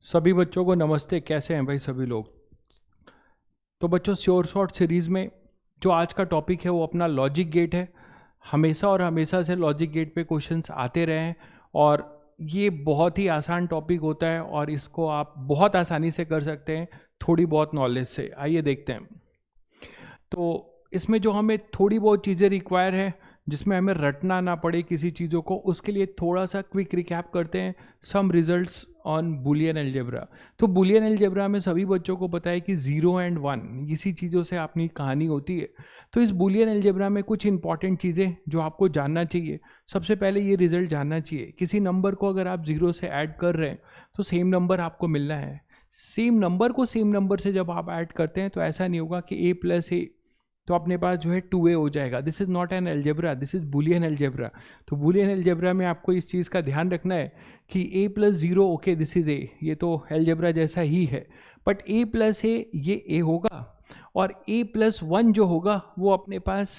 सभी बच्चों को नमस्ते। कैसे हैं भाई सभी लोग। तो बच्चों श्योर शॉर्ट सीरीज़ में जो आज का टॉपिक है वो अपना लॉजिक गेट है। हमेशा और हमेशा से लॉजिक गेट पे क्वेश्चंस आते रहे हैं और ये बहुत ही आसान टॉपिक होता है और इसको आप बहुत आसानी से कर सकते हैं थोड़ी बहुत नॉलेज से। आइए देखते हैं। तो इसमें जो हमें थोड़ी बहुत चीज़ें रिक्वायर है, जिसमें हमें रटना ना पड़े किसी चीज़ों को, उसके लिए थोड़ा सा क्विक रिकैप करते हैं। सम रिजल्ट्स ऑन बुलियन अलजेब्रा। तो बुलियन अलजेब्रा में सभी बच्चों को पता है कि 0 एंड 1 इसी चीज़ों से अपनी कहानी होती है। तो इस बुलियन अलजेब्रा में कुछ इंपॉर्टेंट चीज़ें जो आपको जानना चाहिए। सबसे पहले ये रिजल्ट जानना चाहिए, किसी नंबर को अगर आप 0 से ऐड कर रहे हैं तो सेम नंबर आपको मिलना है। सेम नंबर को सेम नंबर से जब आप ऐड करते हैं तो ऐसा नहीं होगा कि a प्लस ए तो अपने पास जो है 2a हो जाएगा। This is not an algebra, this is Boolean algebra. तो बुलियन अलजेब्रा में आपको इस चीज़ का ध्यान रखना है कि a plus 0 okay this is a, ये तो अलजेब्रा जैसा ही है। बट a प्लस ए ये a होगा और a प्लस 1 जो होगा वो अपने पास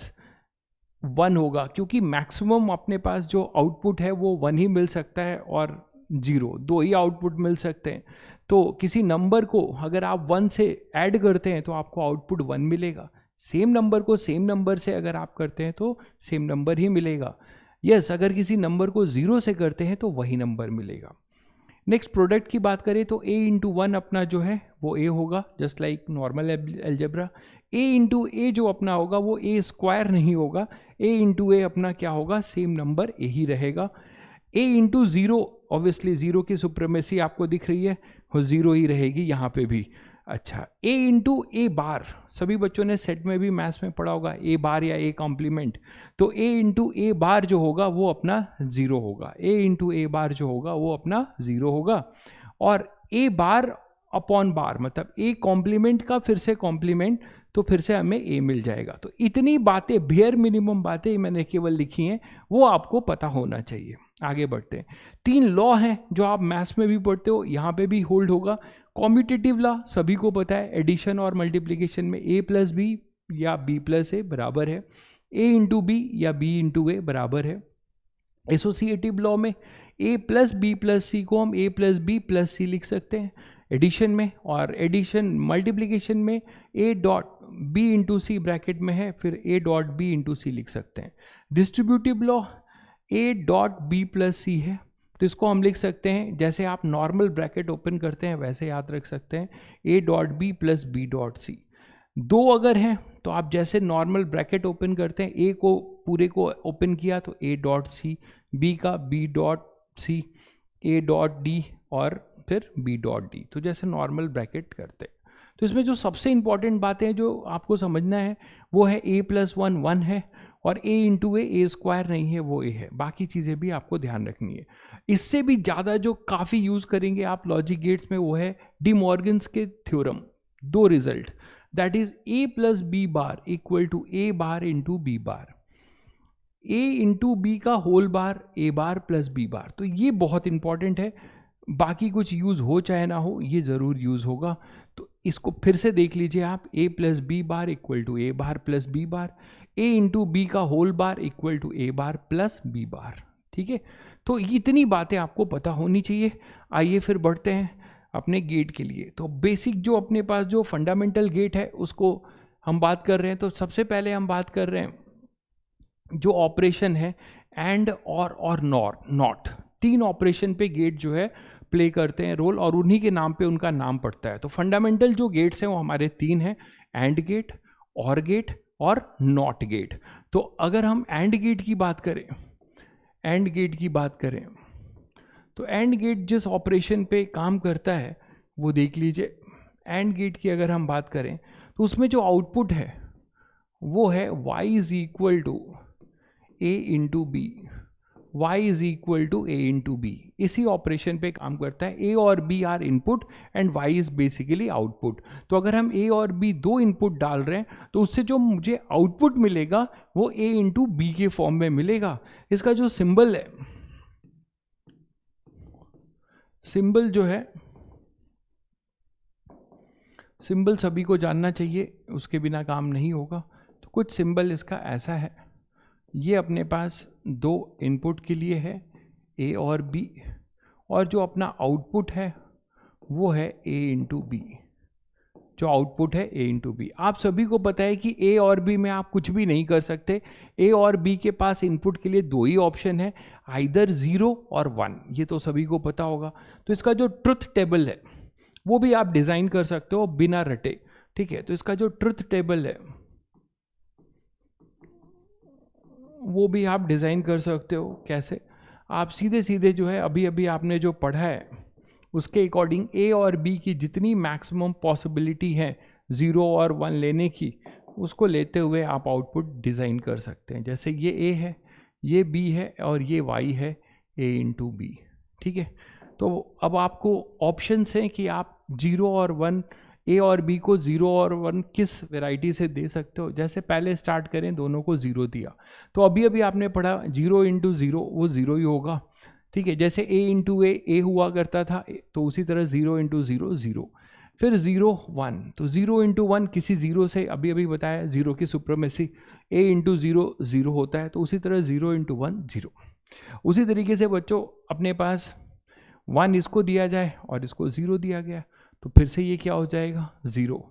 1 होगा, क्योंकि मैक्सिमम अपने पास जो आउटपुट है वो 1 ही मिल सकता है और 0, दो ही आउटपुट मिल सकते हैं। तो किसी नंबर को अगर आप 1 से ऐड करते हैं तो आपको आउटपुट 1 मिलेगा। सेम नंबर को सेम नंबर से अगर आप करते हैं तो सेम नंबर ही मिलेगा। यस, अगर किसी नंबर को 0 से करते हैं तो वही नंबर मिलेगा। नेक्स्ट प्रोडक्ट की बात करें तो a इंटू 1 अपना जो है वो a होगा, just like normal algebra. a into A जो अपना होगा वो a स्क्वायर नहीं होगा, a इंटू ए अपना क्या होगा, सेम नंबर a ही रहेगा। a इंटू 0, ऑब्वियसली 0 की सुप्रीमेसी आपको दिख रही है, वो 0 ही रहेगी यहाँ पे भी। अच्छा, a इंटू ए बार, सभी बच्चों ने सेट में भी मैथ्स में पढ़ा होगा a बार या a कॉम्प्लीमेंट। तो a इंटू ए बार जो होगा वो अपना 0 होगा, a इंटू ए बार जो होगा वो अपना 0 होगा। और a बार अपॉन बार मतलब a कॉम्प्लीमेंट का फिर से कॉम्प्लीमेंट, तो फिर से हमें a मिल जाएगा। तो इतनी बातें, बेयर मिनिमम बातें मैंने केवल लिखी हैं, वो आपको पता होना चाहिए। आगे बढ़ते हैं। 3 लॉ हैं जो आप मैथ्स में भी पढ़ते हो, यहाँ पे भी होल्ड होगा। कॉम्यूटेटिव लॉ सभी को पता है, एडिशन और मल्टीप्लिकेशन में a प्लस बी या b प्लस ए बराबर है, a इंटू बी या b इंटू ए बराबर है। एसोसिएटिव लॉ में a plus B plus C को हम a plus B plus C लिख सकते हैं एडिशन में, और एडिशन मल्टीप्लिकेशन में a dot b into C bracket में है, फिर a dot b into C लिख सकते हैं। Distributive law a dot b plus C है, तो इसको हम लिख सकते हैं जैसे आप नॉर्मल ब्रैकेट ओपन करते हैं वैसे याद रख सकते हैं, a dot B plus B dot C. 2 अगर हैं तो आप जैसे नॉर्मल ब्रैकेट ओपन करते हैं, a को पूरे को ओपन किया तो a डॉट सी, b का b dot C, a dot D और फिर b डॉट डी, तो जैसे नॉर्मल ब्रैकेट करते हैं। तो इसमें जो सबसे इंपॉर्टेंट बातें जो आपको समझना है वो है a प्लस 1 1 है और a इंटू ए स्क्वायर नहीं है, वो a है। बाकी चीज़ें भी आपको ध्यान रखनी है। इससे भी ज़्यादा जो काफ़ी यूज़ करेंगे आप लॉजिक गेट्स में वो है डी मॉर्गन्स के theorem. 2 result, that is a plus B bar equal to a bar into B bar, a into B का whole bar a bar plus b bar. तो ये बहुत इंपॉर्टेंट है, बाकी कुछ यूज़ हो चाहे ना हो ये ज़रूर यूज़ होगा। तो इसको फिर से देख लीजिए आप, a plus B bar equal to a bar plus b bar, a into B का whole bar equal to a bar plus b bar. ठीक है, तो इतनी बातें आपको पता होनी चाहिए। आइए फिर बढ़ते हैं अपने गेट के लिए। तो बेसिक जो अपने पास जो फंडामेंटल गेट है उसको हम बात कर रहे हैं। तो सबसे पहले हम बात कर रहे हैं जो ऑपरेशन है एंड और नॉट। 3 ऑपरेशन पे गेट जो है प्ले करते हैं रोल और उन्हीं के नाम पे उनका नाम पड़ता है। तो फंडामेंटल जो गेट्स हैं वो हमारे 3 हैं, एंड गेट, और गेट और नॉट गेट। तो अगर हम एंड गेट की बात करें, एंड गेट की बात करें तो एंड गेट जिस ऑपरेशन पे काम करता है वो देख लीजिए। एंड गेट की अगर हम बात करें तो उसमें जो आउटपुट है वो है y is equal to A into B, y is equal to A into B. इसी ऑपरेशन पे काम करता है। a और b are input and y is basically output. तो अगर हम a और b 2 इनपुट डाल रहे हैं तो उससे जो मुझे आउटपुट मिलेगा वो a इंटू बी के फॉर्म में मिलेगा। इसका जो सिंबल है, सिंबल जो है, सिंबल सभी को जानना चाहिए, उसके बिना काम नहीं होगा। तो कुछ सिंबल इसका ऐसा है, ये अपने पास 2 इनपुट के लिए है a और b, और जो अपना आउटपुट है वो है ए इंटू बी, जो आउटपुट है ए इंटू बी। आप सभी को पता है कि ए और बी में आप कुछ भी नहीं कर सकते। ए और बी के पास इनपुट के लिए दो ही ऑप्शन है, आइदर 0 और 1, ये तो सभी को पता होगा। तो इसका जो ट्रुथ टेबल है वो भी आप डिज़ाइन कर सकते हो बिना रटे, ठीक है। तो इसका जो ट्रुथ टेबल है वो भी आप डिज़ाइन कर सकते हो। कैसे? आप सीधे सीधे जो है अभी अभी आपने जो पढ़ा है उसके अकॉर्डिंग ए और बी की जितनी मैक्सिमम पॉसिबिलिटी है 0 और 1 लेने की, उसको लेते हुए आप आउटपुट डिज़ाइन कर सकते हैं। जैसे ये ए है, ये बी है और ये वाई है, ए इंटू बी, ठीक है। तो अब आपको ऑप्शंस हैं कि आप 0 और 1, ए और बी को 0 और 1 किस वैरायटी से दे सकते हो। जैसे पहले स्टार्ट करें, दोनों को 0 दिया, तो अभी अभी आपने पढ़ा 0 इंटू 0 वो 0 ही होगा, ठीक है। जैसे ए इंटू ए हुआ करता था, तो उसी तरह 0 इंटू 0 0, फिर 0 1, तो 0 इंटू 1 किसी 0 से, अभी अभी बताया 0 की सुप्रीमेसी, ए इंटू 0 0 होता है, तो उसी तरह 0 इंटू 1 0। उसी तरीके से बच्चों अपने पास 1 इसको दिया जाए और इसको 0 दिया गया, तो फिर से ये क्या हो जाएगा 0।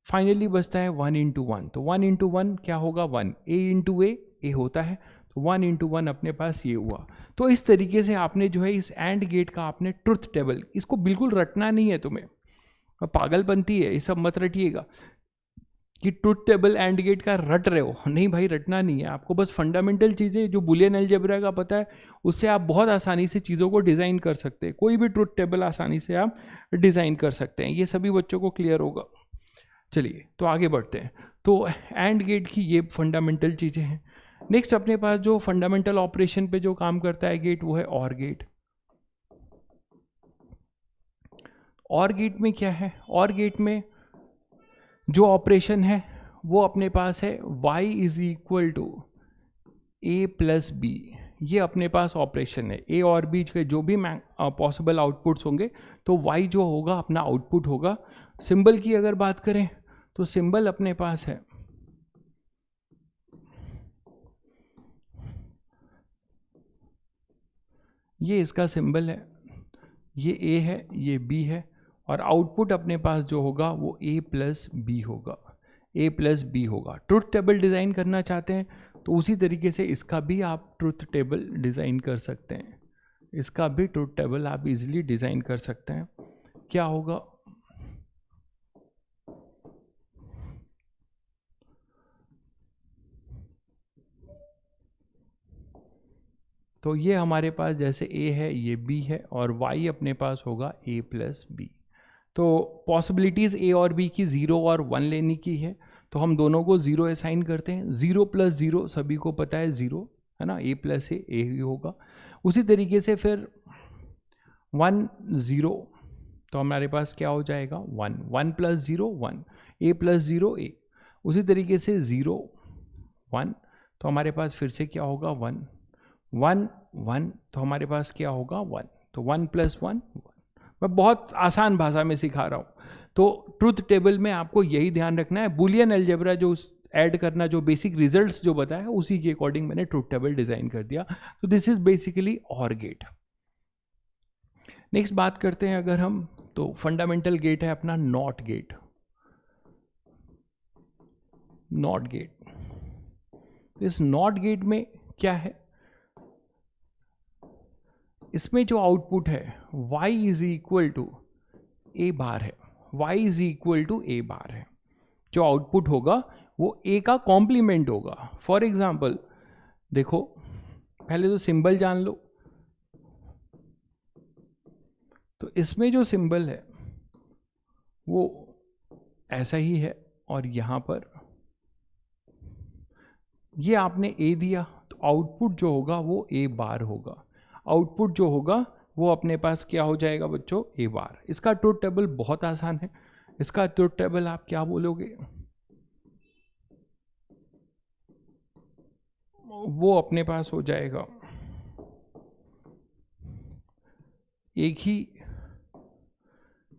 फाइनली बचता है 1 इंटू 1, तो 1 इंटू 1 क्या होगा 1, ए इंटू ए होता है, तो 1 इंटू 1 अपने पास ये हुआ। तो इस तरीके से आपने जो है इस एंड गेट का आपने ट्रुथ टेबल, इसको बिल्कुल रटना नहीं है तुम्हें, पागलपंती है, ये सब मत रटिएगा कि ट्रुथ टेबल एंड गेट का रट रहे हो, नहीं भाई रटना नहीं है आपको। बस फंडामेंटल चीज़ें जो बुलियन अलजेब्रा का पता है उससे आप बहुत आसानी से चीज़ों को डिज़ाइन कर सकते हैं। कोई भी ट्रुथ टेबल आसानी से आप डिज़ाइन कर सकते हैं, ये सभी बच्चों को क्लियर होगा। चलिए तो आगे बढ़ते हैं। तो एंड गेट की ये फंडामेंटल चीज़ें हैं। नेक्स्ट अपने पास जो फंडामेंटल ऑपरेशन पे जो काम करता है गेट, वो है और गेट। और गेट में क्या है? और गेट में जो ऑपरेशन है वो अपने पास है y is equal to A plus B. ये अपने पास ऑपरेशन है। ए और बी के जो भी पॉसिबल आउटपुट्स होंगे तो y जो होगा अपना आउटपुट होगा। सिंबल की अगर बात करें तो सिंबल अपने पास है ये, इसका सिंबल है, ये a है, ये b है, और आउटपुट अपने पास जो होगा वो a प्लस बी होगा, a प्लस बी होगा। ट्रुथ टेबल डिज़ाइन करना चाहते हैं तो उसी तरीके से इसका भी आप ट्रुथ टेबल डिज़ाइन कर सकते हैं। इसका भी ट्रुथ टेबल आप इजीली डिज़ाइन कर सकते हैं। क्या होगा? तो ये हमारे पास जैसे a है, ये b है, और y अपने पास होगा a प्लस बी। तो पॉसिबिलिटीज़ a और b की 0 और 1 लेने की है, तो हम दोनों को 0 असाइन करते हैं। 0 प्लस 0 सभी को पता है 0 है ना, a प्लस a ही होगा। उसी तरीके से फिर 1 0, तो हमारे पास क्या हो जाएगा 1, 1 प्लस 0 1, a प्लस 0 a। उसी तरीके से 0 1, तो हमारे पास फिर से क्या होगा 1 1 1, तो हमारे पास क्या होगा 1, तो 1 प्लस 1 1। मैं बहुत आसान भाषा में सिखा रहा हूँ। तो ट्रुथ टेबल में आपको यही ध्यान रखना है, बुलियन अलजेब्रा जो ऐड करना, जो बेसिक रिजल्ट्स जो बताया उसी के अकॉर्डिंग मैंने ट्रुथ टेबल डिज़ाइन कर दिया। तो दिस इज बेसिकली और गेट। नेक्स्ट बात करते हैं अगर हम, तो फंडामेंटल गेट है अपना नॉट गेट। नॉट गेट, इस नॉट गेट में क्या है? इसमें जो आउटपुट है y इज इक्वल टू ए बार है, y इज इक्वल टू ए बार है। जो आउटपुट होगा वो a का कॉम्प्लीमेंट होगा। फॉर एग्जाम्पल देखो, पहले तो सिंबल जान लो। तो इसमें जो सिंबल है वो ऐसा ही है, और यहाँ पर ये आपने a दिया, तो आउटपुट जो होगा वो a बार होगा। आउटपुट जो होगा वो अपने पास क्या हो जाएगा बच्चों, ए बार। इसका ट्रुथ टेबल बहुत आसान है। इसका ट्रुथ टेबल आप क्या बोलोगे? वो अपने पास हो जाएगा एक ही,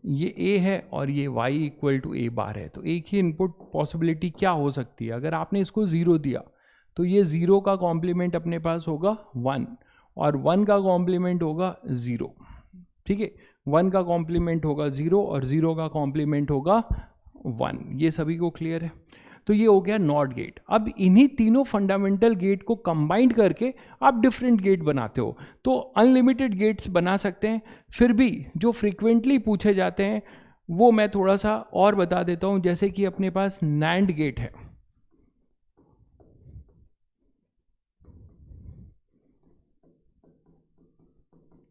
ये ए है और ये y इक्वल टू ए बार है, तो एक ही इनपुट पॉसिबिलिटी क्या हो सकती है? अगर आपने इसको 0 दिया तो ये 0 का कॉम्प्लीमेंट अपने पास होगा 1, और 1 का कॉम्प्लीमेंट होगा 0, ठीक है। 1 का कॉम्प्लीमेंट होगा 0 और 0 का कॉम्प्लीमेंट होगा 1। ये सभी को क्लियर है? तो ये हो गया नॉट गेट। अब इन्हीं तीनों फंडामेंटल गेट को कंबाइंड करके आप डिफरेंट गेट बनाते हो, तो अनलिमिटेड गेट्स बना सकते हैं। फिर भी जो फ्रीक्वेंटली पूछे जाते हैं वो मैं थोड़ा सा और बता देता हूं, जैसे कि अपने पास नैंड गेट है।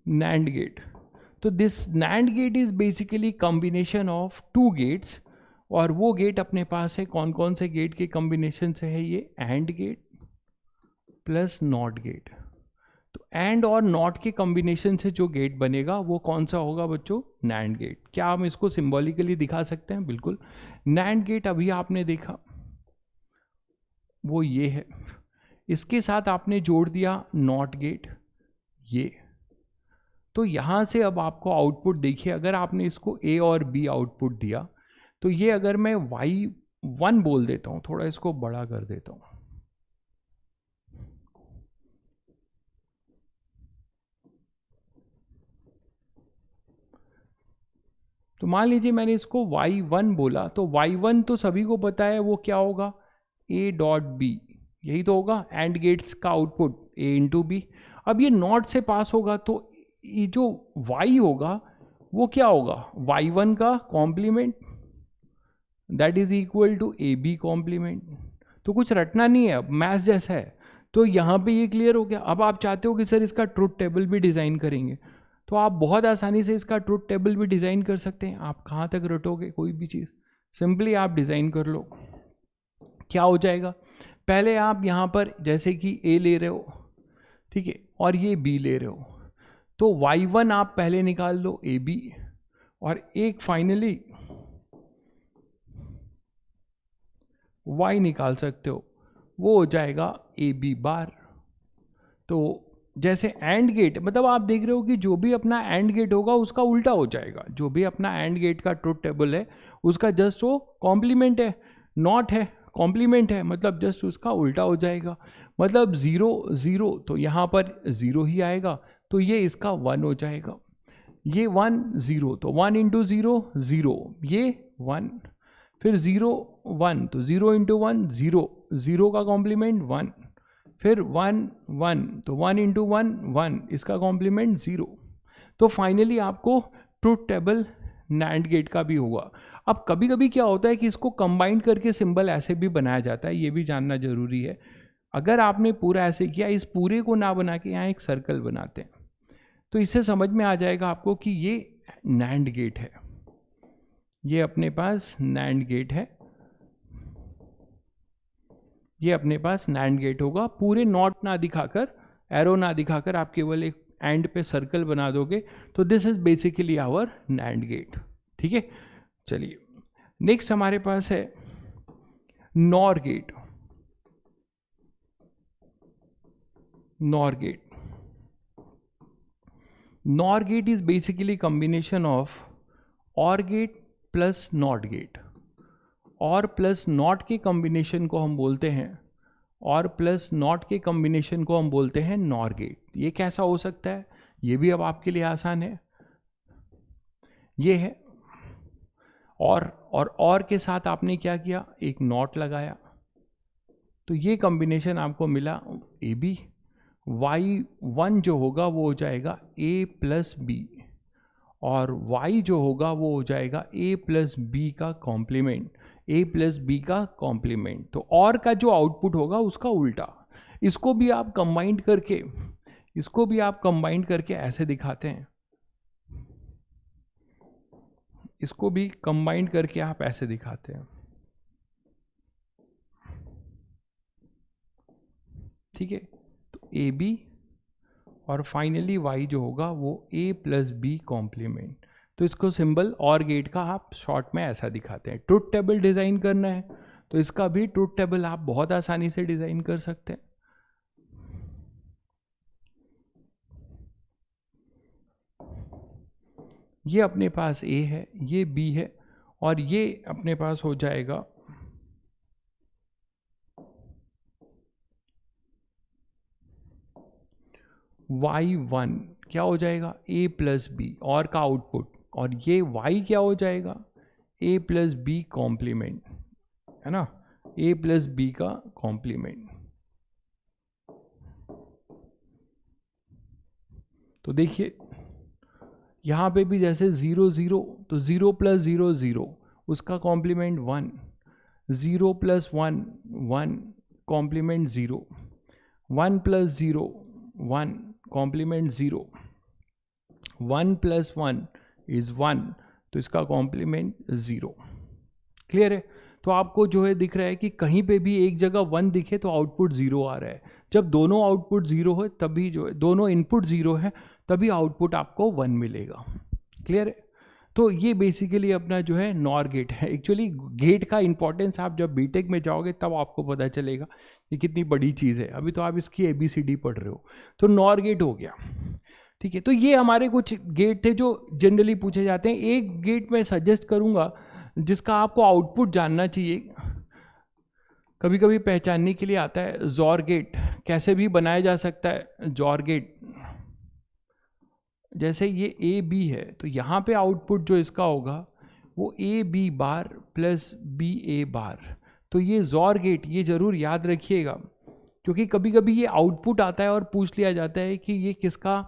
NAND gate, तो this NAND gate is basically combination of two gates, और वो गेट अपने पास है, कौन कौन से गेट के कॉम्बिनेशन से है ये? AND gate plus NOT gate. तो AND और NOT के कॉम्बिनेशन से जो गेट बनेगा वो कौन सा होगा बच्चों? NAND gate. क्या हम इसको सिंबॉलिकली दिखा सकते हैं? बिल्कुल। NAND गेट अभी आपने देखा वो ये है, इसके साथ आपने जोड़ दिया NOT गेट ये, तो यहाँ से अब आपको आउटपुट देखिए, अगर आपने इसको A और B आउटपुट दिया, तो ये अगर मैं Y1 बोल देता हूँ, थोड़ा इसको बड़ा कर देता हूँ, तो मान लीजिए मैंने इसको Y1 बोला, तो Y1 तो सभी को पता है वो क्या होगा? A डॉट B, यही तो होगा एंड गेट्स का आउटपुट A इंटू B। अब ये नॉट से पास होगा, तो ये जो Y होगा वो क्या होगा? Y1 का complement, that is equal to AB complement. तो कुछ रटना नहीं है, अब मैथ जैसा है। तो यहाँ पे ये क्लियर हो गया। अब आप चाहते हो कि सर इसका ट्रुथ टेबल भी डिज़ाइन करेंगे, तो आप बहुत आसानी से इसका ट्रुथ टेबल भी डिज़ाइन कर सकते हैं। आप कहाँ तक रटोगे कोई भी चीज़, सिंपली आप डिज़ाइन कर लो। क्या हो जाएगा? पहले आप यहाँ पर जैसे कि A ले रहे हो, ठीक है, और ये B ले रहे हो, तो Y1 आप पहले निकाल लो AB, और एक फाइनली Y निकाल सकते हो, वो हो जाएगा AB बार। तो जैसे एंड गेट, मतलब आप देख रहे हो कि जो भी अपना एंड गेट होगा उसका उल्टा हो जाएगा। जो भी अपना एंड गेट का ट्रुथ टेबल है उसका जस्ट वो कॉम्प्लीमेंट है, नॉट है कॉम्प्लीमेंट है, मतलब जस्ट उसका उल्टा हो जाएगा। मतलब 0 0, तो यहाँ पर 0 ही आएगा, तो ये इसका 1 हो जाएगा। ये 1 0, तो 1 इंटू 0 0, ये 1, फिर 0 1, तो 0 इंटू 1 0, 0 का कॉम्प्लीमेंट 1, फिर 1 1, तो 1 इंटू 1 1, इसका कॉम्प्लीमेंट 0। तो फाइनली आपको ट्रुथ टेबल NAND गेट का भी होगा। अब कभी कभी क्या होता है कि इसको कंबाइन करके सिंबल ऐसे भी बनाया जाता है, ये भी जानना जरूरी है। अगर आपने पूरा ऐसे किया, इस पूरे को ना बना के यहाँ एक सर्कल बनाते हैं, तो इससे समझ में आ जाएगा आपको कि ये NAND गेट है, ये अपने पास NAND गेट है, ये अपने पास NAND गेट होगा। पूरे नॉट ना दिखाकर, एरो ना दिखाकर आप केवल एक एंड पे सर्कल बना दोगे, तो this is basically our NAND gate. ठीक है, चलिए नेक्स्ट हमारे पास है NOR gate. NOR gate, NOR gate is basically combination of OR gate plus NOT gate. और प्लस नॉट के कॉम्बिनेशन को हम बोलते हैं, और प्लस नॉट के कॉम्बिनेशन को हम बोलते हैं NOR गेट। ये कैसा हो सकता है? ये भी अब आपके लिए आसान है, ये है और के साथ आपने क्या किया? एक नॉट लगाया, तो ये कॉम्बिनेशन आपको मिला AB। Y1 जो होगा वो हो जाएगा A प्लस B, और Y जो होगा वो हो जाएगा A प्लस B का कॉम्प्लीमेंट, A प्लस B का कॉम्प्लीमेंट। तो और का जो आउटपुट होगा उसका उल्टा। इसको भी आप कंबाइंड करके, इसको भी आप कंबाइंड करके ऐसे दिखाते हैं, इसको भी कंबाइंड करके आप ऐसे दिखाते हैं। ठीक है, तो AB और फाइनली Y जो होगा वो A प्लस B कॉम्प्लीमेंट। तो इसको सिंबल और गेट का आप शॉर्ट में ऐसा दिखाते हैं। ट्रुथ टेबल डिज़ाइन करना है तो इसका भी ट्रुथ टेबल आप बहुत आसानी से डिज़ाइन कर सकते हैं। ये अपने पास A है, ये B है, और ये अपने पास हो जाएगा Y1 क्या हो जाएगा a प्लस बी और का आउटपुट, और ये y क्या हो जाएगा a प्लस बी कॉम्प्लीमेंट, है ना, a प्लस बी का कॉम्प्लीमेंट। तो देखिए यहाँ पे भी जैसे 0 0, तो 0 प्लस 0 0, उसका complement 1, 0 plus 1 1 complement 0, 1 plus 0 1 complement 0, 1 plus 1 is 1, तो इसका कॉम्प्लीमेंट 0। क्लियर है? तो आपको जो है दिख रहा है कि कहीं पे भी एक जगह 1 दिखे तो आउटपुट 0 आ रहा है। जब दोनों आउटपुट 0 है तभी जो है, दोनों इनपुट 0 है तभी आउटपुट आपको 1 मिलेगा। क्लियर है? तो ये बेसिकली अपना जो है नॉर गेट है। एक्चुअली गेट का इंपॉर्टेंस आप जब बीटेक में जाओगे तब आपको पता चलेगा ये कितनी बड़ी चीज़ है। अभी तो आप इसकी ABCD पढ़ रहे हो। तो नॉर गेट हो गया, ठीक है। तो ये हमारे कुछ गेट थे जो जनरली पूछे जाते हैं। एक गेट मैं सजेस्ट करूंगा जिसका आपको आउटपुट जानना चाहिए, कभी कभी पहचानने के लिए आता है, जॉर गेट। कैसे भी बनाया जा सकता है जॉर गेट। जैसे ये ए बी है तो यहाँ पे आउटपुट जो इसका होगा वो A B bar plus B A bar. तो ये जॉर गेट, ये जरूर याद रखिएगा, क्योंकि कभी कभी ये आउटपुट आता है और पूछ लिया जाता है कि ये किसका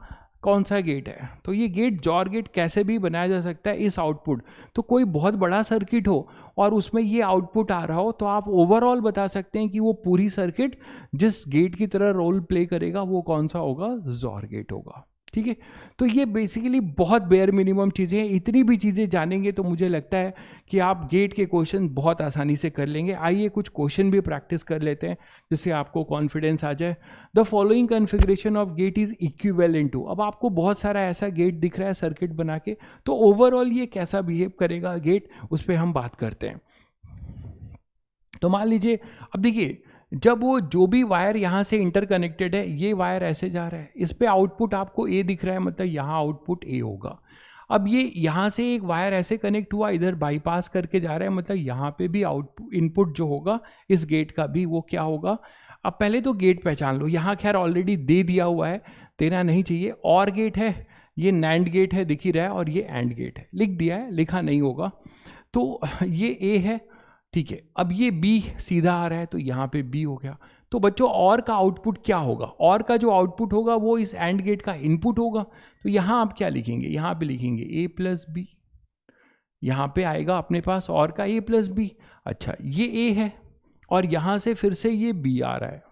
कौन सा गेट है। तो ये गेट जॉर गेट कैसे भी बनाया जा सकता है इस आउटपुट। तो कोई बहुत बड़ा सर्किट हो और उसमें ये आउटपुट आ रहा हो तो आप ओवरऑल बता सकते हैं कि वो पूरी सर्किट जिस गेट की तरह रोल प्ले करेगा वो कौन सा होगा, जॉर गेट होगा। ठीक है, तो ये बेसिकली बहुत बेयर मिनिमम चीज़ें हैं। इतनी भी चीज़ें जानेंगे तो मुझे लगता है कि आप गेट के क्वेश्चन बहुत आसानी से कर लेंगे। आइए कुछ क्वेश्चन भी प्रैक्टिस कर लेते हैं जिससे आपको कॉन्फिडेंस आ जाए। The following configuration of gate is equivalent to. अब आपको बहुत सारा ऐसा गेट दिख रहा है सर्किट बना के, तो ओवरऑल ये कैसा बिहेव करेगा गेट, उस पर हम बात करते हैं। तो मान लीजिए, अब देखिए जब वो जो भी वायर यहाँ से इंटरकनेक्टेड है, ये वायर ऐसे जा रहा है, इस पे आउटपुट आपको ए दिख रहा है, मतलब यहाँ आउटपुट ए होगा। अब ये यहाँ से एक वायर ऐसे कनेक्ट हुआ, इधर बाईपास करके जा रहा है, मतलब यहाँ पे भी आउटपुट इनपुट जो होगा इस गेट का भी वो क्या होगा। अब पहले तो गेट पहचान लो। यहाँ खैर ऑलरेडी दे दिया हुआ है, देना नहीं चाहिए। और गेट है, ये नैंड गेट है, दिख ही रहा है, और ये एंड गेट है, लिख दिया है, लिखा नहीं होगा। तो ये ए है, ठीक है। अब ये B सीधा आ रहा है तो यहाँ पे B हो गया। तो बच्चों और का आउटपुट क्या होगा, और का जो आउटपुट होगा वो इस एंड गेट का इनपुट होगा। तो यहाँ आप क्या लिखेंगे, यहाँ पे लिखेंगे A प्लस बी, यहाँ पे आएगा अपने पास और का A प्लस बी। अच्छा, ये A है और यहाँ से फिर से ये B आ रहा है,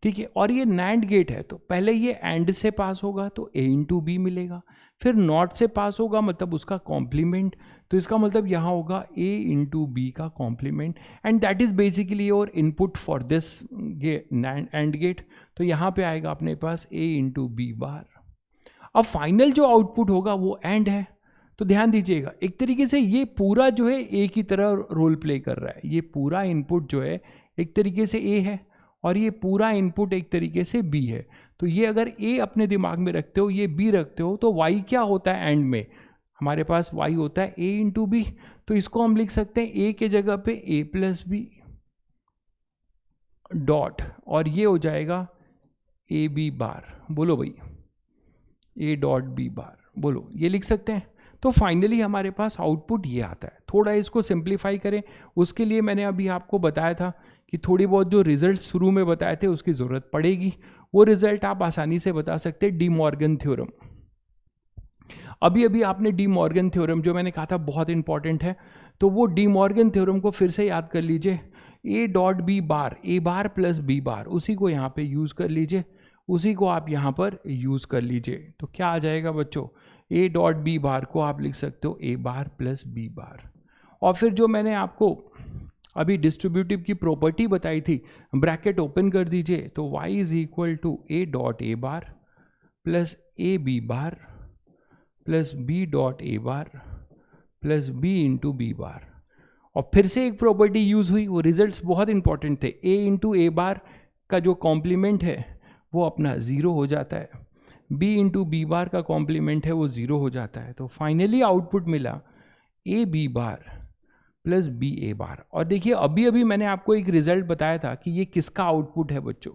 ठीक है। और ये नैंड गेट है तो पहले ये एंड से पास होगा तो A इंटू बी मिलेगा, फिर नॉट से पास होगा मतलब उसका कॉम्प्लीमेंट, तो इसका मतलब यहाँ होगा A इंटू बी का complement, and that is basically your input for this AND gate. तो यहाँ पे आएगा अपने पास A इंटू बी बार। अब फाइनल जो आउटपुट होगा वो एंड है। तो ध्यान दीजिएगा, एक तरीके से ये पूरा जो है A की तरह रोल प्ले कर रहा है। ये पूरा इनपुट जो है एक तरीके से A है और ये पूरा इनपुट एक तरीके से B है। तो ये अगर A अपने दिमाग में रखते हो, ये B रखते हो, तो Y क्या होता है एंड में, हमारे पास Y होता है A इंटू बी। तो इसको हम लिख सकते हैं A के जगह पे A प्लस बी डॉट, और ये हो जाएगा ए बी बार। बोलो भाई, A डॉट बी बार, बोलो, ये लिख सकते हैं। तो फाइनली हमारे पास आउटपुट ये आता है। थोड़ा इसको सिंप्लीफाई करें, उसके लिए मैंने अभी आपको बताया था कि थोड़ी बहुत जो रिजल्ट शुरू में बताए थे उसकी ज़रूरत पड़ेगी। वो रिजल्ट आप आसानी से बता सकते हैं, डी मॉर्गन थ्योरम। अभी अभी आपने डी मॉर्गन थ्योरम जो मैंने कहा था बहुत इंपॉर्टेंट है, तो वो डी मॉर्गन थ्योरम को फिर से याद कर लीजिए। A dot B bar, A bar plus B bar, उसी को यहाँ पे यूज़ कर लीजिए, उसी को आप यहाँ पर यूज़ कर लीजिए। तो क्या आ जाएगा बच्चों, ए डॉट बी बार को आप लिख सकते हो ए बार प्लस बी बार। और फिर जो मैंने आपको अभी डिस्ट्रीब्यूटिव की प्रॉपर्टी बताई थी, ब्रैकेट ओपन कर दीजिए, तो y is equal to A dot A bar plus A B bar plus B dot A bar plus B into B bar. और फिर से एक प्रॉपर्टी यूज हुई, वो रिजल्ट्स बहुत इंपॉर्टेंट थे। ए इंटू ए बार का जो कॉम्प्लीमेंट है वो अपना 0 हो जाता है, बी इंटू बी बार का कॉम्प्लीमेंट है वो 0 हो जाता है। तो फाइनली आउटपुट मिला A B bar plus B A bar. और देखिए अभी अभी मैंने आपको एक रिजल्ट बताया था कि ये किसका आउटपुट है बच्चों,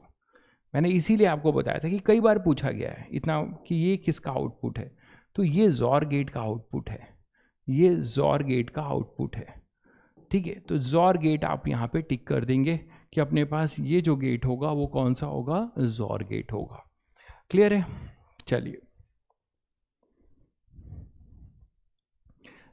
मैंने इसीलिए आपको बताया था कि कई बार पूछा गया है इतना कि ये किसका आउटपुट है, तो ये जॉर गेट का आउटपुट है, ये जॉर गेट का आउटपुट है। ठीक है, तो जॉर गेट आप यहाँ पे टिक कर देंगे कि अपने पास ये जो गेट होगा वो कौन सा होगा, जॉर गेट होगा। क्लियर है? चलिए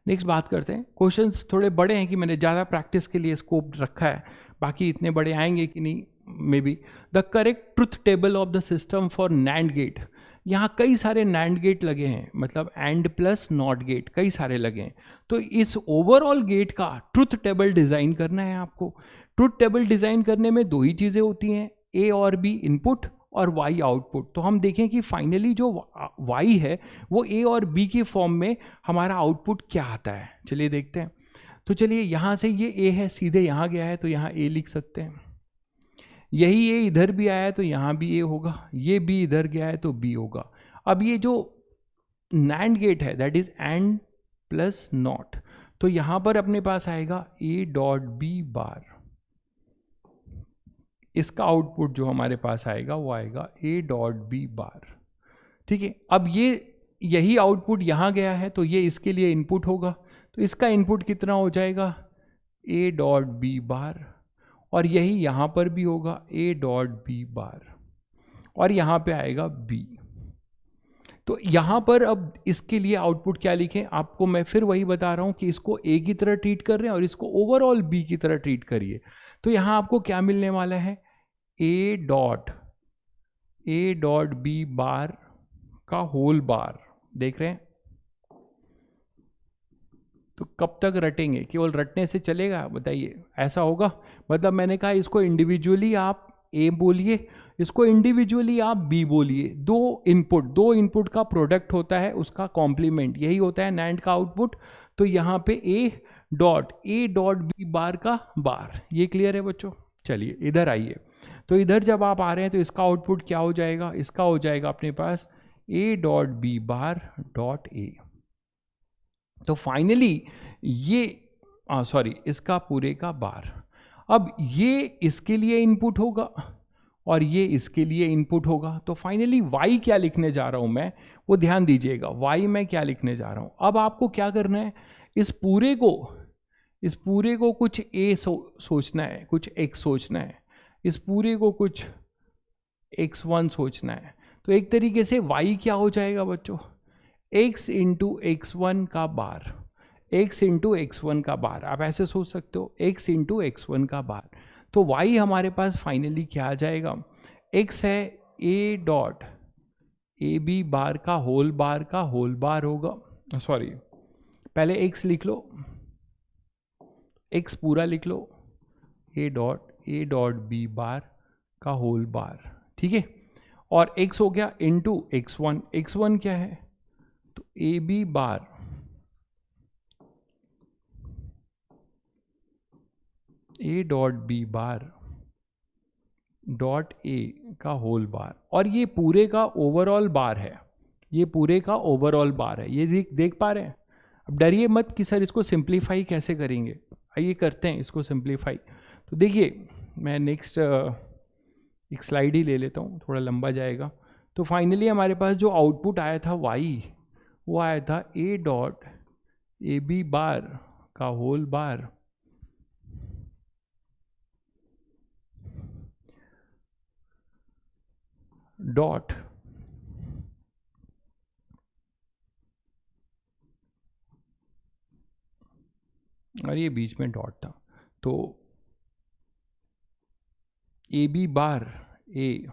नेक्स्ट बात करते हैं। क्वेश्चंस थोड़े बड़े हैं कि मैंने ज़्यादा प्रैक्टिस के लिए स्कोप रखा है, बाकी इतने बड़े आएंगे कि नहीं maybe. The correct truth table of the system for NAND gate. यहाँ कई सारे नैंड गेट लगे हैं, मतलब एंड प्लस नॉट गेट कई सारे लगे हैं। तो इस ओवरऑल गेट का ट्रुथ टेबल डिज़ाइन करना है आपको। ट्रुथ टेबल डिज़ाइन करने में दो ही चीज़ें होती हैं, ए और बी इनपुट और y आउटपुट। तो हम देखें कि फाइनली जो y है वो a और b की फॉर्म में हमारा आउटपुट क्या आता है। चलिए देखते हैं। तो चलिए यहाँ से ये a है, सीधे यहाँ गया है तो यहाँ a लिख सकते हैं। यही a इधर भी आया है तो यहाँ भी a होगा, ये b इधर गया है तो b होगा। अब ये जो NAND गेट है that is and plus not, तो यहाँ पर अपने पास आएगा a डॉट बी बार। इसका आउटपुट जो हमारे पास आएगा वो आएगा a डॉट बी बार। ठीक है, अब ये यही आउटपुट यहाँ गया है तो ये इसके लिए इनपुट होगा, तो इसका इनपुट कितना हो जाएगा a डॉट बी बार, और यही यहाँ पर भी होगा a डॉट बी बार, और यहाँ पे आएगा b। तो यहाँ पर अब इसके लिए आउटपुट क्या लिखें, आपको मैं फिर वही बता रहा हूँ कि इसको a की तरह ट्रीट कर रहे हैं और इसको ओवरऑल b की तरह ट्रीट करिए। तो यहाँ आपको क्या मिलने वाला है, a डॉट बी बार का होल बार। देख रहे हैं? तो कब तक रटेंगे, केवल रटने से चलेगा बताइए? ऐसा होगा? मतलब मैंने कहा इसको इंडिविजुअली आप a बोलिए, इसको इंडिविजुअली आप b बोलिए। दो इनपुट का प्रोडक्ट होता है, उसका कॉम्प्लीमेंट यही होता है नैंड का आउटपुट। तो यहाँ पे a डॉट बी बार का बार। ये क्लियर है बच्चों? चलिए इधर आइए। तो इधर जब आप आ रहे हैं तो इसका आउटपुट क्या हो जाएगा, इसका हो जाएगा अपने पास a dot B bar dot a। तो फाइनली ये इसका पूरे का बार। अब ये इसके लिए इनपुट होगा और ये इसके लिए इनपुट होगा। तो फाइनली y क्या लिखने जा रहा हूं मैं, वो ध्यान दीजिएगा। y मैं क्या लिखने जा रहा हूं, अब आपको क्या करना है, इस पूरे को कुछ a सोचना है, कुछ x सोचना है, इस पूरे को कुछ x1 सोचना है। तो एक तरीके से y क्या हो जाएगा बच्चों, x इंटू x1 का बार, x इंटू x1 का बार। आप ऐसे सोच सकते हो, x इंटू x1 का बार। तो y हमारे पास फाइनली क्या आ जाएगा, x है a dot A B bar का होल बार होगा। सॉरी, पहले x लिख लो, x पूरा लिख लो, a डॉट बी बार का होल बार। ठीक है, और x हो गया इंटू x1 क्या है, तो A B bar a dot B bar dot a का होल बार, और ये पूरे का ओवरऑल बार है, ये देख पा रहे हैं? अब डरिए मत कि सर इसको सिंप्लीफाई कैसे करेंगे, आइए करते हैं इसको सिंप्लीफाई। तो देखिए मैं नेक्स्ट एक स्लाइड ही ले लेता हूँ, थोड़ा लंबा जाएगा। तो फाइनली हमारे पास जो आउटपुट आया था y, वो आया था a dot A B bar का होल बार डॉट और ये बीच में डॉट था, तो ए बी बार ए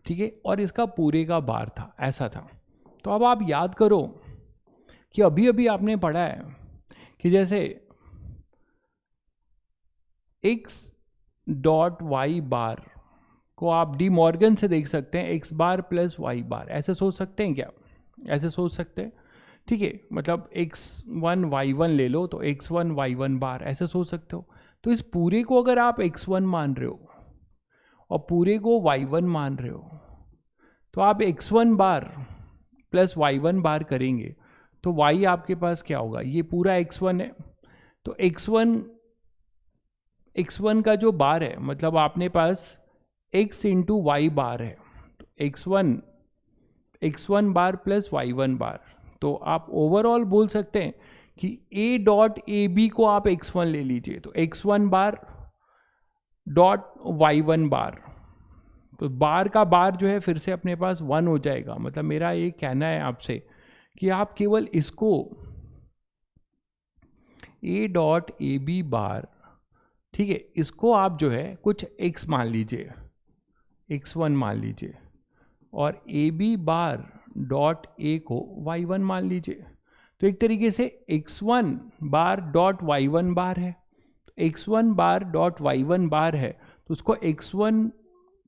ठीक है, और इसका पूरे का बार था, ऐसा था। तो अब आप याद करो कि अभी अभी आपने पढ़ा है कि जैसे x डॉट वाई बार को आप डी मॉर्गन से देख सकते हैं, x बार प्लस वाई बार, ऐसे सोच सकते हैं क्या? ऐसे सोच सकते हैं ठीक है, मतलब x1 y1 ले लो तो x1 y1 बार ऐसे सोच सकते हो। तो इस पूरे को अगर आप x1 मान रहे हो और पूरे को y1 मान रहे हो, तो आप x1 बार प्लस y1 बार करेंगे तो y आपके पास क्या होगा, ये पूरा x1 है। तो x1 का जो बार है, मतलब आपने पास x इंटू वाई बार है, तो x1 बार प्लस y1 बार। तो आप ओवरऑल बोल सकते हैं कि a डॉट ए बी को आप x1 ले लीजिए, तो x1 बार डॉट y1 बार, तो बार का बार जो है फिर से अपने पास 1 हो जाएगा। मतलब मेरा ये कहना है आपसे कि आप केवल इसको a dot A B bar, ठीक है, इसको आप जो है कुछ x मान लीजिए, x1 मान लीजिए, और ए बी बार डॉट ए को y1 मान लीजिए। तो एक तरीके से x1 बार डॉट y1 बार है, तो x1 बार डॉट y1 बार है, तो उसको x1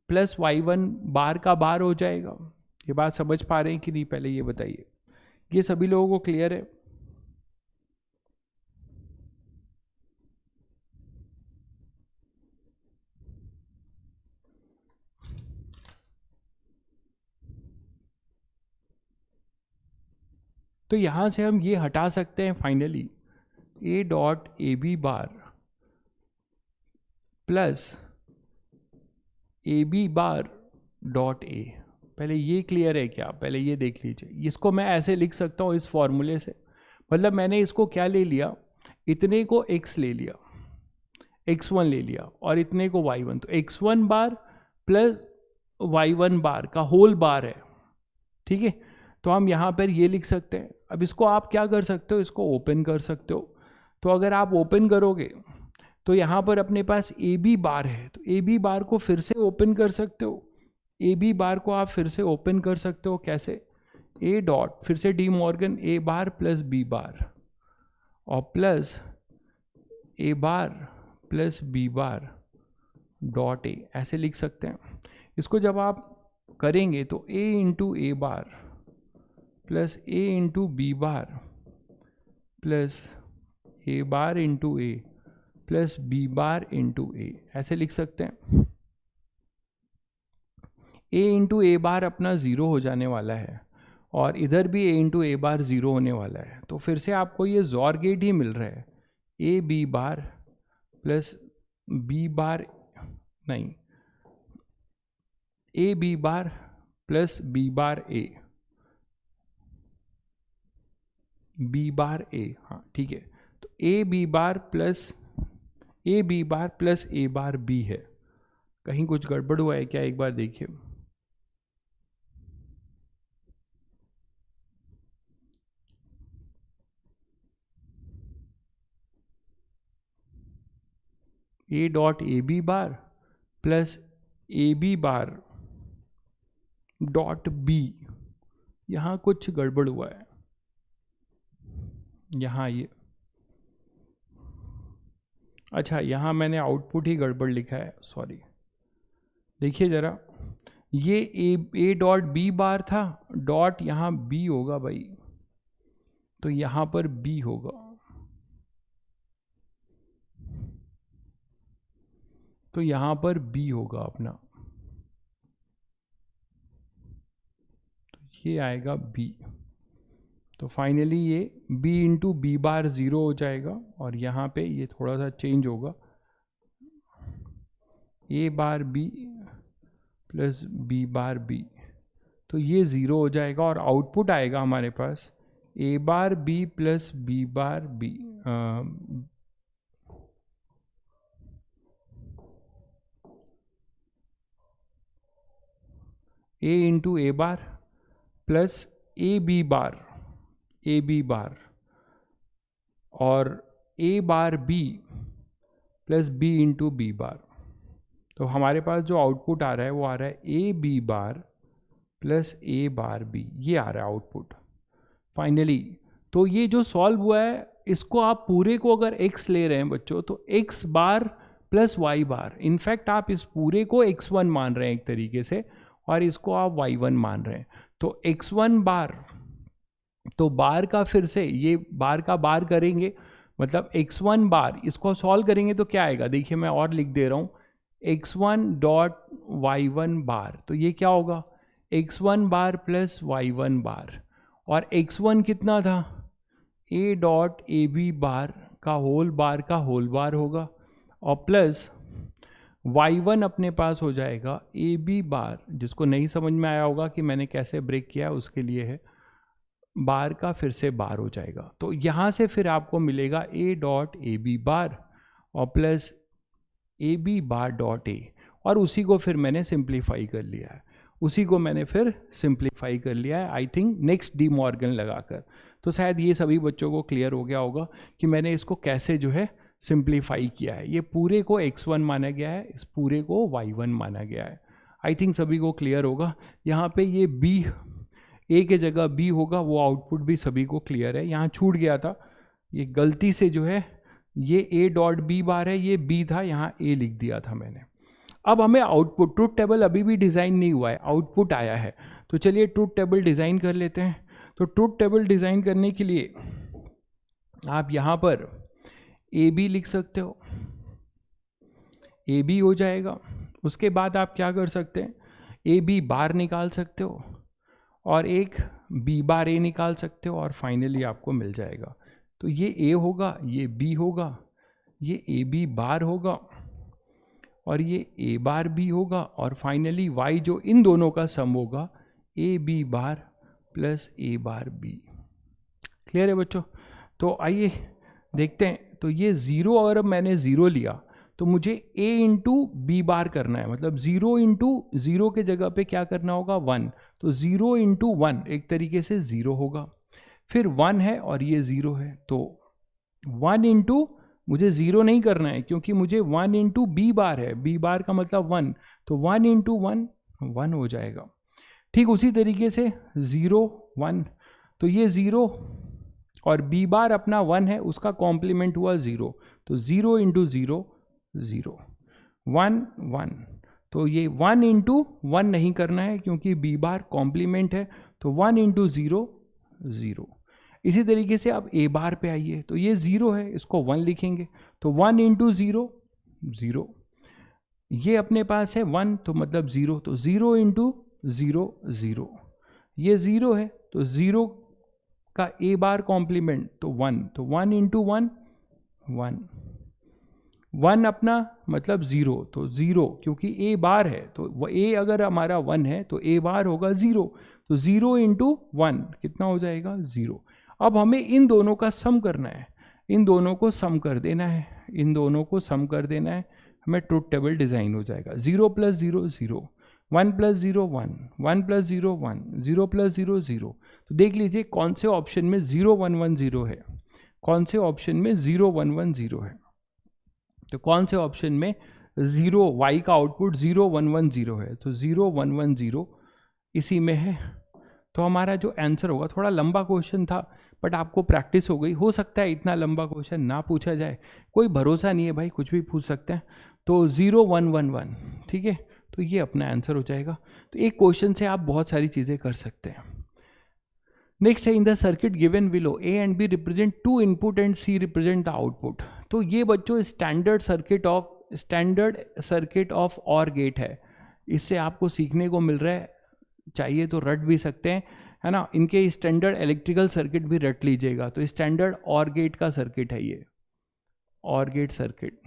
प्लस y1 बार का बार हो जाएगा। ये बात समझ पा रहे हैं कि नहीं, पहले ये बताइए, ये सभी लोगों को क्लियर है? तो यहां से हम ये हटा सकते हैं finally, a dot A B bar plus A B bar dot A. पहले ये क्लियर है क्या, पहले ये देख लीजिए। इसको मैं ऐसे लिख सकता हूँ इस फॉर्मूले से, मतलब मैंने इसको क्या ले लिया, इतने को x ले लिया, x1 ले लिया, और इतने को y1, तो x1 बार प्लस y1 बार का होल बार है, ठीक है। तो हम यहाँ पर ये लिख सकते हैं। अब इसको आप क्या कर सकते हो, इसको ओपन कर सकते हो। तो अगर आप ओपन करोगे तो यहाँ पर अपने पास ए बी बार है, तो ए बी बार को फिर से ओपन कर सकते हो। ए बी बार को आप फिर से ओपन कर सकते हो, कैसे, ए डॉट फिर से De Morgan A bar plus B bar और plus A bar plus B bar dot A, ऐसे लिख सकते हैं। इसको जब आप करेंगे तो A into A bar plus A into B bar plus A bar into A plus B bar into A, ऐसे लिख सकते हैं। ए इंटू ए बार अपना 0 हो जाने वाला है और इधर भी ए इंटू ए बार 0 होने वाला है, तो फिर से आपको ये जॉर गेट ही मिल रहा है, A B bar plus B bar, नहीं, A B bar plus B bar A, B bar A, हाँ ठीक है। तो A B bar plus A bar B है। कहीं कुछ गड़बड़ हुआ है क्या, एक बार देखिए। A dot A B bar plus A B bar dot B, यहाँ कुछ गड़बड़ हुआ है, यहाँ ये, अच्छा यहाँ मैंने आउटपुट ही गड़बड़ लिखा है, सॉरी। देखिए ज़रा, ये ए डॉट बी बार था, डॉट यहाँ बी होगा भाई, तो यहाँ पर बी होगा, तो यहाँ पर बी होगा अपना, तो ये आएगा बी। तो फाइनली ये b इंटू बी बार 0 हो जाएगा और यहाँ पे ये थोड़ा सा चेंज होगा, a bar b plus b bar b, तो ये 0 हो जाएगा और आउटपुट आएगा हमारे पास a bar b plus b bar b, a into A bar plus A B bar और A bar B plus B into B bar. तो हमारे पास जो आउटपुट आ रहा है वो आ रहा है A B bar plus A bar B, ये आ रहा है आउटपुट फाइनली। तो ये जो सॉल्व हुआ है, इसको आप पूरे को अगर x ले रहे हैं बच्चों, तो x बार प्लस y बार, इनफैक्ट आप इस पूरे को x1 मान रहे हैं एक तरीके से, और इसको आप y1 मान रहे हैं। तो x1 बार तो बार का फिर से ये बार का बार करेंगे, मतलब x1 बार, इसको सॉल्व करेंगे तो क्या आएगा, देखिए मैं और लिख दे रहा हूँ, x1 डॉट y1 बार, तो ये क्या होगा x1 बार प्लस y1 बार, और x1 कितना था a dot A B bar का होल बार होगा, और प्लस y1 अपने पास हो जाएगा ए बी बार, जिसको नहीं समझ में आया होगा कि मैंने कैसे ब्रेक किया उसके लिए है, बार का फिर से बार हो जाएगा। तो यहाँ से फिर आपको मिलेगा a dot A B bar और plus A B bar dot A, और उसी को फिर मैंने सिंप्लीफाई कर लिया है, I think next De Morgan लगाकर। तो शायद ये सभी बच्चों को क्लियर हो गया होगा कि मैंने इसको कैसे जो है सिंप्लीफाई किया है। ये पूरे को x1 माना गया है, इस पूरे को y1 माना गया है। आई थिंक सभी को क्लियर होगा। यहाँ पे ये b a के जगह b होगा, वो आउटपुट भी सभी को क्लियर है। यहाँ छूट गया था, ये गलती से जो है ये a डॉट b बार है, ये b था, यहाँ a लिख दिया था मैंने। अब हमें आउटपुट, ट्रुथ टेबल अभी भी डिज़ाइन नहीं हुआ है, आउटपुट आया है। तो चलिए ट्रुथ टेबल डिज़ाइन कर लेते हैं। तो ट्रुथ टेबल डिज़ाइन करने के लिए आप यहाँ पर ए बी लिख सकते हो, ए बी हो जाएगा। उसके बाद आप क्या कर सकते हैं, ए बी बार निकाल सकते हो और एक बी बार ए निकाल सकते हो, और फाइनली आपको मिल जाएगा। तो ये ए होगा, ये बी होगा, ये ए बी बार होगा और ये ए बार बी होगा, और फाइनली वाई जो इन दोनों का सम होगा A B bar plus A bar B. Clear है बच्चों? तो आइए देखते हैं। तो ये ज़ीरो, अगर मैंने ज़ीरो लिया तो मुझे a इंटू बी बार करना है, मतलब 0 इंटू 0 के जगह पे क्या करना होगा 1, तो 0 इंटू 1 एक तरीके से 0 होगा, फिर 1 है और ये 0 है, तो 1 इंटू, मुझे 0 नहीं करना है क्योंकि मुझे 1 इंटू बी बार है, बी बार का मतलब 1, तो 1 इंटू 1 1 हो जाएगा। ठीक उसी तरीके से 0 1, तो ये 0 और बी बार अपना 1 है, उसका कॉम्प्लीमेंट हुआ 0, तो 0 इंटू 0 0 1 1, तो ये 1 इंटू 1 नहीं करना है क्योंकि बी बार कॉम्प्लीमेंट है, तो 1 इंटू 0 0। इसी तरीके से आप ए बार पे आइए, तो ये 0 है, इसको 1 लिखेंगे, तो 1 इंटू 0 0, ये अपने पास है 1, तो मतलब 0, तो 0 इंटू 0 0, ये 0 है, तो 0 का ए बार कॉम्प्लीमेंट तो 1, तो 1 इंटू 1 1, 1 अपना मतलब 0, तो 0 क्योंकि ए बार है, तो ए अगर हमारा 1 है तो ए बार होगा 0, तो 0 इंटू 1 कितना हो जाएगा 0। अब हमें इन दोनों का सम करना है, इन दोनों को सम कर देना है, इन दोनों को सम कर देना है, हमें ट्रुथ टेबल डिज़ाइन हो जाएगा। 0 प्लस 0 0, 1 प्लस 0 1, 1 प्लस 0 1, 0 प्लस 0 0। तो देख लीजिए कौन से ऑप्शन में 0 1 1 0 है, कौन से ऑप्शन में 0 1 1 0 है, तो कौन से ऑप्शन में 0 y का आउटपुट 0 1 1 0 है, तो 0 1 1 0 इसी में है। तो हमारा जो आंसर होगा, थोड़ा लंबा क्वेश्चन था बट आपको प्रैक्टिस हो गई, हो सकता है इतना लंबा क्वेश्चन ना पूछा जाए, कोई भरोसा नहीं है भाई, कुछ भी पूछ सकते हैं। तो 0 1 1 1, ठीक है, तो ये अपना आंसर हो जाएगा। तो एक क्वेश्चन से आप बहुत सारी चीज़ें कर सकते हैं। नेक्स्ट है, in the circuit given below A and B represent 2 input and C represent the output. तो ये बच्चों standard circuit of or gate है, इससे आपको सीखने को मिल रहा है, चाहिए तो रट भी सकते हैं, है ना। इनके स्टैंडर्ड इलेक्ट्रिकल सर्किट भी रट लीजिएगा। तो स्टैंडर्ड और गेट का सर्किट है ये, और गेट सर्किट,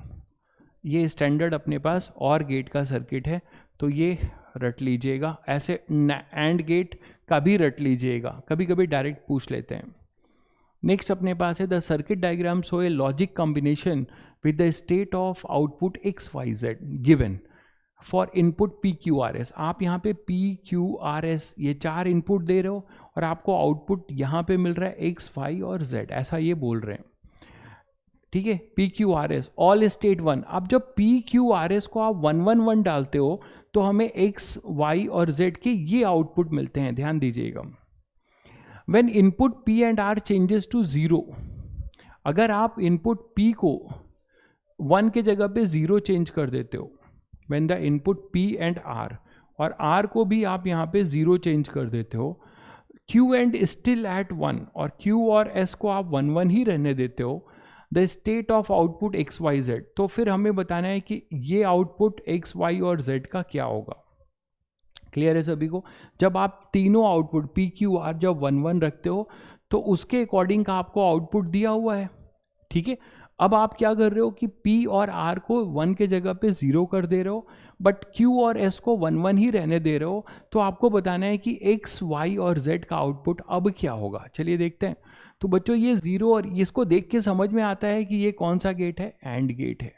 ये स्टैंडर्ड अपने पास और गेट का सर्किट है, तो ये रट लीजिएगा। ऐसे एंड गेट का भी रट लीजिएगा, कभी कभी डायरेक्ट पूछ लेते हैं। नेक्स्ट अपने पास है, the circuit diagram show A logic combination with the state of output XYZ given for input PQRS। आप यहाँ पे PQRS ये 4 इनपुट दे रहे हो और आपको आउटपुट यहाँ पे मिल रहा है X, Y और Z, ऐसा ये बोल रहे हैं, ठीक है। PQRS all state 1। अब जब PQRS को आप 1 1 1 डालते हो तो हमें X, Y और Z के ये आउटपुट मिलते हैं, ध्यान दीजिएगा। When input P and R changes to 0, अगर आप इनपुट P को 1 के जगह पे 0 चेंज कर देते हो, when the input P and R, और R को भी आप यहाँ पे 0 चेंज कर देते हो, Q एंड स्टिल एट 1 और Q और S को आप 1 1 ही रहने देते हो, the state of output X Y Z, तो फिर हमें बताना है कि ये आउटपुट एक्स वाई और जेड का क्या होगा। क्लियर है सभी को? जब आप तीनों आउटपुट पी क्यू आर जब 1 1 रखते हो तो उसके अकॉर्डिंग का आपको आउटपुट दिया हुआ है, ठीक है। अब आप क्या कर रहे हो कि P और R को 1 के जगह पे 0 कर दे रहे हो, बट Q और S को 1 1 ही रहने दे रहे हो। तो आपको बताना है कि X, Y और Z का आउटपुट अब क्या होगा। चलिए देखते हैं। तो बच्चों ये 0 और इसको देख के समझ में आता है कि ये कौन सा गेट है, एंड गेट है।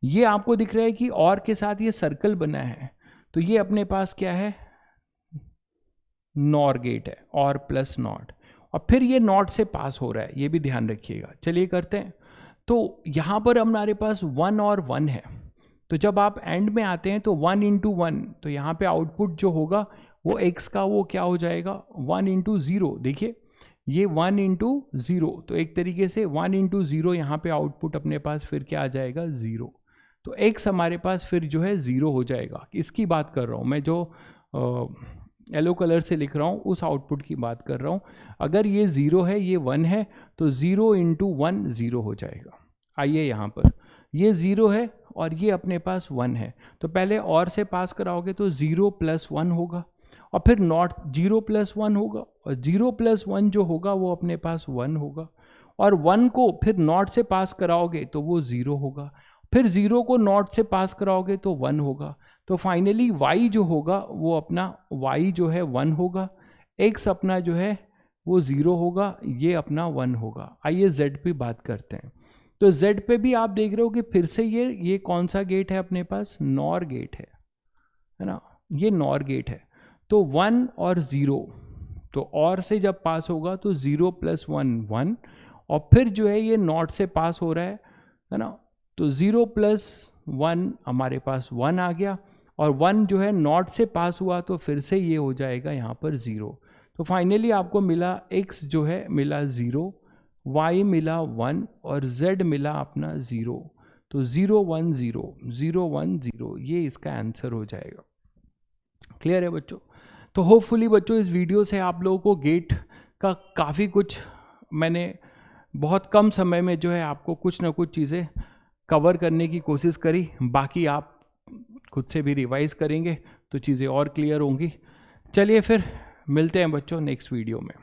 ये आपको दिख रहा है कि और के साथ ये सर्कल बना है, तो ये अपने पास क्या है, नॉर गेट है, और प्लस नॉट, और फिर ये नॉट से पास हो रहा है, ये भी ध्यान रखिएगा। चलिए करते हैं। तो यहाँ पर हमारे पास 1 और 1 है, तो जब आप एंड में आते हैं तो 1 इंटू 1, तो यहाँ पे आउटपुट जो होगा वो x का वो क्या हो जाएगा, 1 इंटू 0। देखिए ये 1 इंटू 0, तो एक तरीके से 1 इंटू 0 यहाँ पे आउटपुट अपने पास फिर क्या आ जाएगा, 0। तो x हमारे पास फिर जो है 0 हो जाएगा। इसकी बात कर रहा हूँ मैं, जो येलो कलर से लिख रहा हूँ उस आउटपुट की बात कर रहा हूँ। अगर ये 0 है, ये 1 है, तो 0 इंटू 1 0 हो जाएगा। आइए यहाँ पर ये 0 है और ये अपने पास 1 है, तो पहले और से पास कराओगे तो 0 प्लस 1 होगा, और फिर नॉट 0 प्लस 1 होगा, और 0 प्लस 1 जो होगा वो अपने पास 1 होगा, और 1 को फिर नॉट से पास कराओगे तो वो 0 होगा, फिर 0 को नॉट से पास कराओगे तो 1 होगा। तो फाइनली y जो होगा वो अपना y जो है 1 होगा, x अपना जो है वो 0 होगा, ये अपना 1 होगा। आइए z पे बात करते हैं। तो z पे भी आप देख रहे हो कि फिर से ये कौन सा गेट है अपने पास, नॉर गेट है ना, ये नॉर गेट है। तो 1 और 0, तो और से जब पास होगा तो 0 प्लस 1 1, और फिर जो है ये नॉट से पास हो रहा है ना, तो 0 प्लस 1 हमारे पास 1 आ गया, और 1 जो है नॉट से पास हुआ तो फिर से ये हो जाएगा यहाँ पर 0। तो फाइनली आपको मिला x जो है मिला 0, y मिला 1 और z मिला अपना 0। तो 0 1 0 0 1 0, ये इसका आंसर हो जाएगा। क्लियर है बच्चों? तो होपफुली बच्चों इस वीडियो से आप लोगों को गेट का काफ़ी कुछ, मैंने बहुत कम समय में जो है आपको कुछ ना कुछ चीज़ें कवर करने की कोशिश करी। बाकी आप खुद से भी रिवाइज करेंगे तो चीज़ें और क्लियर होंगी। चलिए फिर मिलते हैं बच्चों नेक्स्ट वीडियो में।